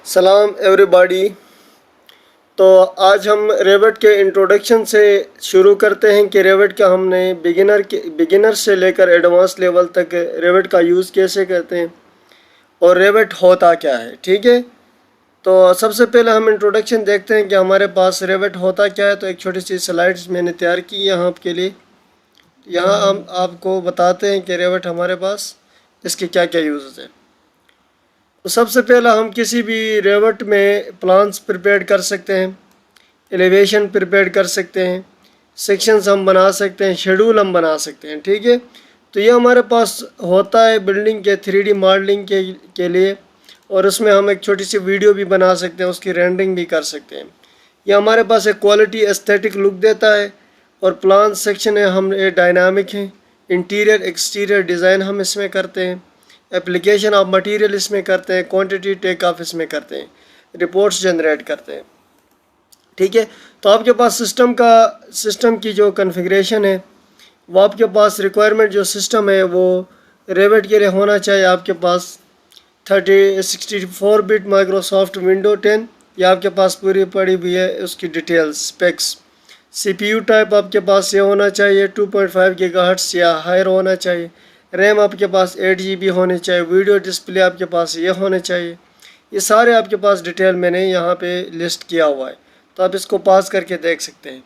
सलाम एवरीबॉडी। तो आज हम रेवट के इंट्रोडक्शन से शुरू करते हैं कि रेवट का हमने बिगिनर से लेकर एडवांस लेवल तक रेवट का यूज़ कैसे करते हैं और रेवट होता क्या है। ठीक है, तो सबसे पहले हम इंट्रोडक्शन देखते हैं कि हमारे पास रेवट होता क्या है। तो एक छोटी सी स्लाइड्स मैंने तैयार की यहाँ आपके लिए। यहाँ हम आपको बताते हैं कि रेवट हमारे पास इसके क्या क्या यूज़ हैं। तो सबसे पहला हम किसी भी रेवट में प्लान्स प्रिपेयर कर सकते हैं, एलिवेशन प्रिपेयर कर सकते हैं, सेक्शंस हम बना सकते हैं, शेड्यूल हम बना सकते हैं। ठीक है, तो ये हमारे पास होता है बिल्डिंग के 3D मॉडलिंग के लिए, और उसमें हम एक छोटी सी वीडियो भी बना सकते हैं, उसकी रेंडरिंग भी कर सकते हैं। ये हमारे पास एक क्वालिटी एस्थेटिक लुक देता है। और प्लान सेक्शन है, हम ये डायनामिक हैं, इंटीरियर एक्सटीरियर डिज़ाइन हम इसमें करते हैं, एप्लीकेशन ऑफ मटेरियल इसमें करते हैं, क्वांटिटी टेक ऑफ इसमें करते हैं, रिपोर्ट्स जनरेट करते हैं। ठीक है, तो आपके पास सिस्टम की जो कॉन्फ़िगरेशन है वो आपके पास रिक्वायरमेंट जो सिस्टम है वो रेवट के लिए होना चाहिए आपके पास 64 बिट माइक्रोसॉफ्ट विंडो 10, या आपके पास पूरी पड़ी हुई है उसकी डिटेल्स स्पेक्स। CPU टाइप आपके पास ये होना चाहिए 2.5 गीगाहर्ट्ज़ या हायर होना चाहिए। रैम आपके पास 8 GB होने चाहिए। वीडियो डिस्प्ले आपके पास ये होने चाहिए। ये सारे आपके पास डिटेल मैंने यहाँ पे लिस्ट किया हुआ है, तो आप इसको पास करके देख सकते हैं।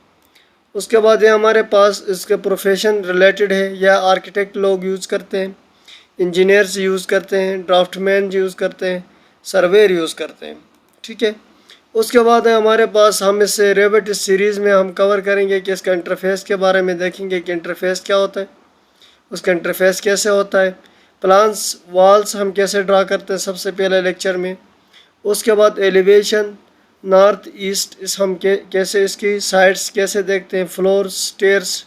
उसके बाद ये हमारे पास इसके प्रोफेशन रिलेटेड है, या आर्किटेक्ट लोग यूज़ करते हैं, इंजीनियर्स यूज़ करते हैं, ड्राफ्टमैन यूज़ करते हैं, सर्वेयर यूज़ करते हैं। ठीक है, उसके बाद है हमारे पास, हम इस रेवट इस सीरीज़ में हम कवर करेंगे कि इसका इंटरफेस के बारे में देखेंगे कि इंटरफेस क्या होता है, उसका इंटरफेस कैसे होता है, प्लान्स वॉल्स हम कैसे ड्रा करते हैं सबसे पहले लेक्चर में। उसके बाद एलिवेशन नॉर्थ ईस्ट इस हम कैसे इसकी साइड्स कैसे देखते हैं, floors, stairs,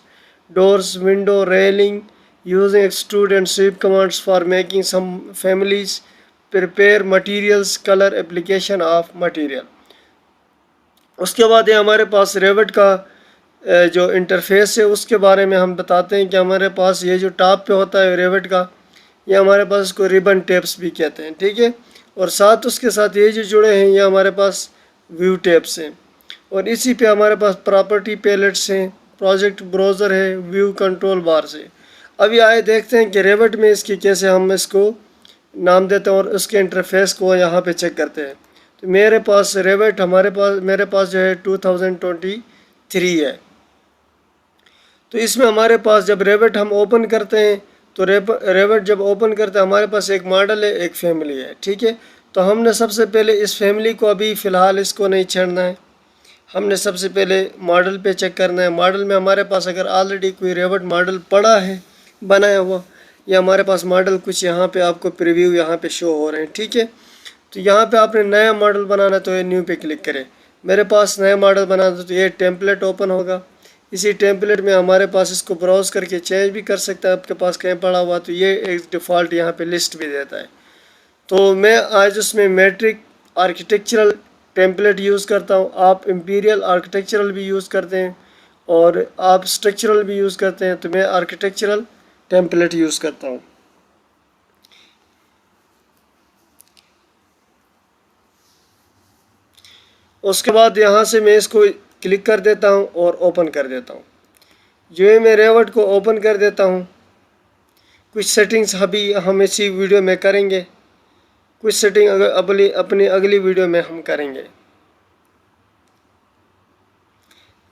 doors, window, railing, using extrude and sweep commands for making some families, prepare materials, colour application of material. उसके बाद ये हमारे पास रेवट का जो इंटरफेस है उसके बारे में हम बताते हैं कि हमारे पास ये जो टॉप पे होता है रेवट का, ये हमारे पास इसको रिबन टेप्स भी कहते हैं। ठीक है, और साथ उसके साथ ये जो जुड़े हैं ये हमारे पास व्यू टेप्स हैं, और इसी पे हमारे पास प्रॉपर्टी पैलेट्स हैं, प्रोजेक्ट ब्राउज़र है, व्यू कंट्रोल बार से। अभी आए देखते हैं कि रेवट में इसकी कैसे हम इसको नाम देते हैं और उसके इंटरफेस को यहाँ पे चेक करते हैं। तो मेरे पास रेवट मेरे पास जो है 2023 है। तो इसमें हमारे पास जब रेवट हम ओपन करते हैं तो रेवट जब ओपन करते हैं हमारे पास एक मॉडल है, एक फैमिली है। ठीक है, तो हमने सबसे पहले इस फैमिली को अभी फ़िलहाल इसको नहीं छेड़ना है, हमने सबसे पहले मॉडल पे चेक करना है। मॉडल में हमारे पास अगर ऑलरेडी कोई रेवट मॉडल पड़ा है बनाया हुआ, या हमारे पास मॉडल कुछ यहाँ पे आपको प्रीव्यू यहाँ पे शो हो रहे हैं। ठीक है, तो यहाँ पे आपने नया मॉडल बनाना तो ये न्यू पे क्लिक करें। मेरे पास नया मॉडल बनाना तो ये टेम्पलेट ओपन होगा। इसी टेम्पलेट में हमारे पास इसको ब्राउज़ करके चेंज भी कर सकता है, आपके पास कहीं पड़ा हुआ तो ये एक डिफ़ॉल्ट यहाँ पे लिस्ट भी देता है। तो मैं आज उसमें मैट्रिक आर्किटेक्चरल टेम्पलेट यूज़ करता हूँ। आप इम्पीरियल आर्किटेक्चरल भी यूज़ करते हैं और आप स्ट्रक्चरल भी यूज़ करते हैं, तो मैं आर्किटेक्चरल टेम्पलेट यूज़ करता हूँ। उसके बाद यहाँ से मैं इसको क्लिक कर देता हूँ और ओपन कर देता हूँ। जो है मैं रेवट को ओपन कर देता हूँ। कुछ सेटिंग्स अभी हम इसी वीडियो में करेंगे, कुछ सेटिंग अपनी अगली वीडियो में हम करेंगे।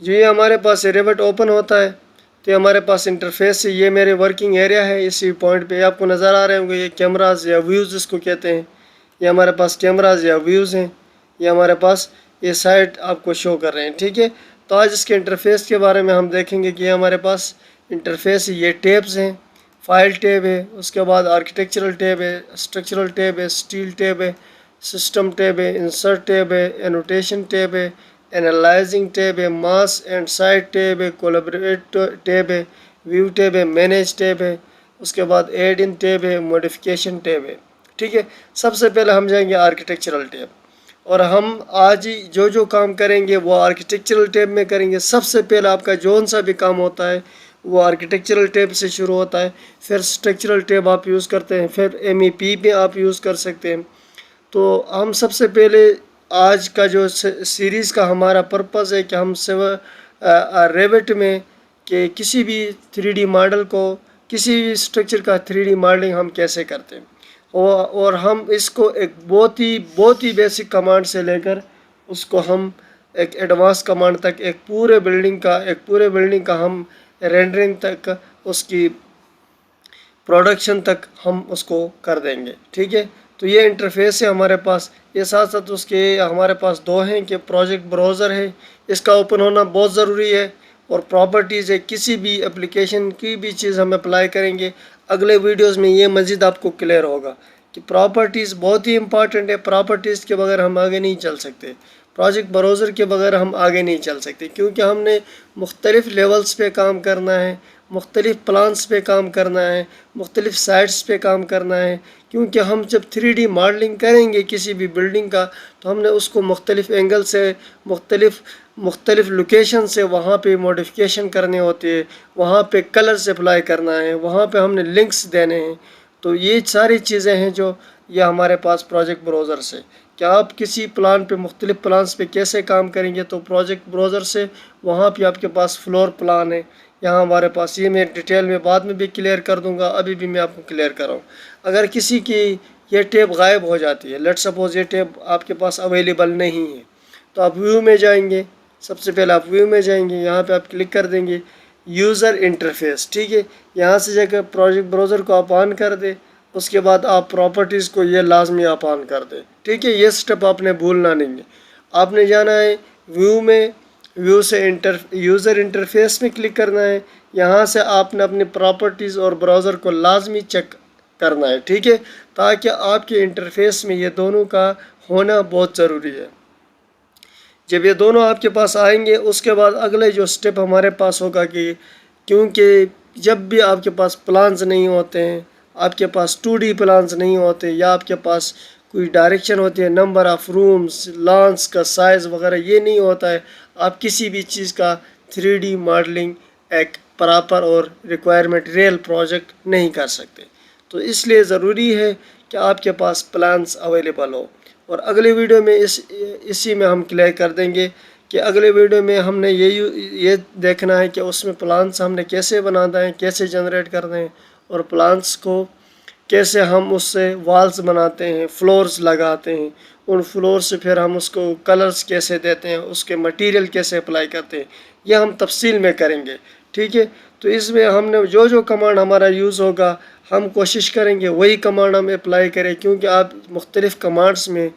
जो ये हमारे पास रेवट ओपन होता है तो ये हमारे पास इंटरफेस है। ये मेरे वर्किंग एरिया है। इसी पॉइंट पे आपको नज़र आ रहे होंगे ये कैमराज या व्यूज़ इसको कहते हैं। ये हमारे पास कैमराज या व्यूज़ हैं। ये हमारे पास ये साइट आपको शो कर रहे हैं। ठीक है, तो आज इसके इंटरफेस के बारे में हम देखेंगे कि हमारे पास इंटरफेस ये टैब्स हैं। फाइल टैब है, उसके बाद आर्किटेक्चरल टैब है, स्ट्रक्चरल टैब है, स्टील टैब है, सिस्टम टैब है, इंसर्ट टैब है, एनोटेशन टैब है, एनालाइजिंग टैब है, मास एंड साइट टैब है, कोलैबोरेट टैब है, व्यू टैब है, मैनेज टैब है, उसके बाद एड इन टैब है, मॉडिफिकेशन टैब है। ठीक है, सबसे पहले हम जाएंगे आर्किटेक्चरल टैब, और हम आज ही जो काम करेंगे वो आर्किटेक्चरल टैब में करेंगे। सबसे पहले आपका जौन सा भी काम होता है वो आर्किटेक्चरल टैब से शुरू होता है, फिर स्ट्रक्चरल टैब आप यूज़ करते हैं, फिर MEP में आप यूज़ कर सकते हैं। तो हम सबसे पहले आज का जो सीरीज़ का हमारा पर्पज़ है कि हम रेविट में कि किसी भी 3D मॉडल को, किसी भी स्ट्रक्चर का 3D मॉडलिंग हम कैसे करते हैं, और हम इसको एक बहुत ही बेसिक कमांड से लेकर उसको हम एक एडवांस कमांड तक एक पूरे बिल्डिंग का हम रेंडरिंग तक, उसकी प्रोडक्शन तक हम उसको कर देंगे। ठीक है, तो ये इंटरफेस है हमारे पास। ये साथ साथ उसके हमारे पास दो हैं कि प्रोजेक्ट ब्राउज़र है, इसका ओपन होना बहुत ज़रूरी है, और प्रॉपर्टीज़ है। किसी भी एप्लीकेशन की भी चीज़ हम अप्लाई करेंगे, अगले वीडियोस में ये मज़ीद आपको क्लियर होगा कि प्रॉपर्टीज़ बहुत ही इंपॉर्टेंट है। प्रॉपर्टीज़ के बगैर हम आगे नहीं चल सकते, प्रोजेक्ट ब्राउज़र के बगैर हम आगे नहीं चल सकते, क्योंकि हमने मुख्तलिफ़ लेवल्स पे काम करना है, मुख्तलिफ़ प्लान्स पे काम करना है, मुख्तलिफ़ साइट्स पे काम करना है। क्योंकि हम जब 3D मॉडलिंग करेंगे किसी भी बिल्डिंग का, तो हमने उसको मुख्तलिफ़ एंगल से, मुख्तलिफ़ लोकेशन से वहाँ पे मॉडिफिकेशन करने होते हैं, वहाँ पे कलर्स अप्लाई करना है, वहाँ पे हमने लिंक्स देने हैं। तो ये सारी चीज़ें हैं जो ये हमारे पास प्रोजेक्ट ब्राउज़र से, कि आप किसी प्लान पे, मुख्तलिफ़ प्लान्स पे कैसे काम करेंगे, तो प्रोजेक्ट ब्राउज़र से वहाँ पे आपके पास फ्लोर प्लान है। यहाँ हमारे पास, ये मैं डिटेल में बाद में भी क्लियर कर दूंगा, अभी भी मैं आपको क्लियर कर रहा हूँ। अगर किसी की ये टेप गायब हो जाती है, लेट सपोज ये टेप आपके पास अवेलेबल नहीं है, तो आप व्यू में जाएंगे। सबसे पहले आप व्यू में जाएंगे, यहाँ पे आप क्लिक कर देंगे यूज़र इंटरफेस। ठीक है, यहाँ से जाकर प्रोजेक्ट ब्राउज़र को आप ऑन कर दे, उसके बाद आप प्रॉपर्टीज़ को ये लाजमी आप ऑन कर दें। ठीक है, ये स्टेप आपने भूलना नहीं है। आपने जाना है व्यू में, व्यू से यूज़र इंटरफेस में क्लिक करना है। यहाँ से आपने अपनी प्रॉपर्टीज़ और ब्राउज़र को लाजमी चेक करना है। ठीक है, ताकि आपके इंटरफेस में ये दोनों का होना बहुत ज़रूरी है। जब ये दोनों आपके पास आएंगे, उसके बाद अगले जो स्टेप हमारे पास होगा कि, क्योंकि जब भी आपके पास प्लान्स नहीं होते हैं, आपके पास 2D प्लान्स नहीं होते, या आपके पास कोई डायरेक्शन होती है, नंबर ऑफ़ रूम्स, लॉन्स का साइज़ वगैरह ये नहीं होता है, आप किसी भी चीज़ का 3D मॉडलिंग एक प्रॉपर और रिक्वायरमेंट रियल प्रोजेक्ट नहीं कर सकते। तो इसलिए ज़रूरी है कि आपके पास प्लान्स अवेलेबल हो। और अगले वीडियो में इसी में हम क्लियर कर देंगे कि अगले वीडियो में हमने ये देखना है कि उसमें प्लान्स हमने कैसे बनाना है, कैसे जनरेट करना है, और प्लान्स को कैसे हम उससे वॉल्स बनाते हैं, फ्लोर्स लगाते हैं, उन फ्लोर से फिर हम उसको कलर्स कैसे देते हैं, उसके मटेरियल कैसे अप्लाई करते हैं, यह हम तफसील में करेंगे। ठीक है, तो इसमें हमने जो कमांड हमारा यूज़ होगा, हम कोशिश करेंगे वही कमांड हम अप्लाई करें, क्योंकि आप मुख्तलिफ़ कमांड्स में,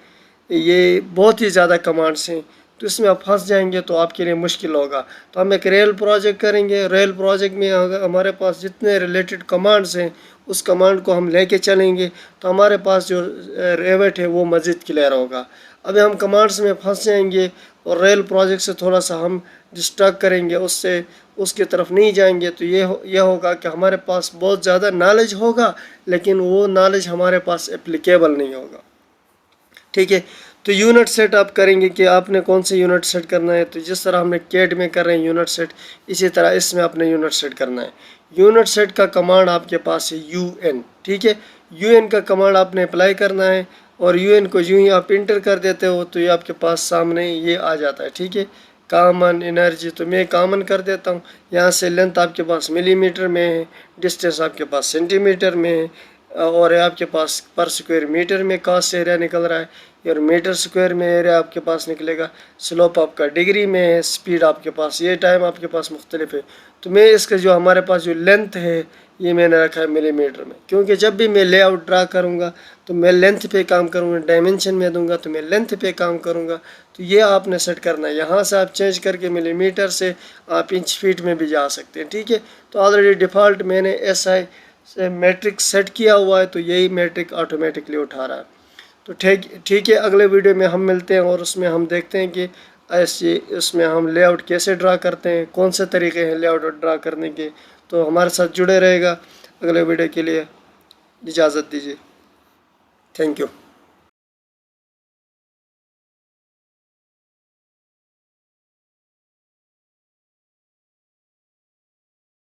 ये बहुत ही ज़्यादा कमांड्स हैं, तो इसमें आप फंस जाएंगे तो आपके लिए मुश्किल होगा। तो हम एक रियल प्रोजेक्ट करेंगे। रियल प्रोजेक्ट में अगर हमारे पास जितने रिलेटेड कमांड्स हैं, उस कमांड को हम लेके चलेंगे, तो हमारे पास जो रेविट है वो मज़ीद क्लियर होगा। अभी हम कमांड्स में फंस जाएंगे और रियल प्रोजेक्ट से थोड़ा सा हम डिस्ट्रैक्ट करेंगे, उससे उसकी तरफ नहीं जाएंगे, तो ये होगा कि हमारे पास बहुत ज़्यादा नॉलेज होगा, लेकिन वो नॉलेज हमारे पास एप्लीकेबल नहीं होगा। ठीक है, तो यूनिट सेट आप करेंगे कि आपने कौन से यूनिट सेट करना है। तो जिस तरह हमने कैड में कर रहे हैं यूनिट सेट, इसी तरह इसमें आपने यूनिट सेट करना है। यूनिट सेट का कमांड आपके पास है UN। ठीक है, UN का कमांड आपने अप्लाई करना है, और UN को यूँ ही आप इंटर कर देते हो तो ये आपके पास सामने ये आ जाता है। ठीक है, कॉमन एनर्जी, तो मैं कॉमन कर देता हूँ। यहाँ से लेंथ आपके पास मिलीमीटर में है, डिस्टेंस आपके पास सेंटीमीटर में है, और आपके पास पर स्क्वायर मीटर में कास्ट एरिया निकल रहा है, और मीटर स्क्वायर में एरिया आपके पास निकलेगा। स्लोप आपका डिग्री में है, स्पीड आपके पास, ये टाइम आपके पास मुख्तलिफ है। तो मैं इसका जो हमारे पास जो लेंथ है, ये मैंने रखा है मिलीमीटर में, क्योंकि जब भी मैं लेआउट ड्रा करूँगा तो मैं लेंथ पे काम करूँगा, डायमेंशन में दूंगा तो मैं लेंथ पे काम करूँगा। तो ये आपने सेट करना है। यहाँ से आप चेंज करके मिलीमीटर से आप इंच फीट में भी जा सकते हैं। ठीक है, तो ऑलरेडी डिफ़ॉल्ट मैंने SI से मैट्रिक सेट किया हुआ है, तो यही मैट्रिक ऑटोमेटिकली उठा रहा है। तो ठीक है, अगले वीडियो में हम मिलते हैं, और उसमें हम देखते हैं कि ऐसे उसमें हम लेआउट कैसे ड्रा करते हैं, कौन से तरीके हैं लेआउट ड्रा करने के। तो हमारे साथ जुड़े रहेगा। अगले वीडियो के लिए इजाज़त दीजिए। Thank you.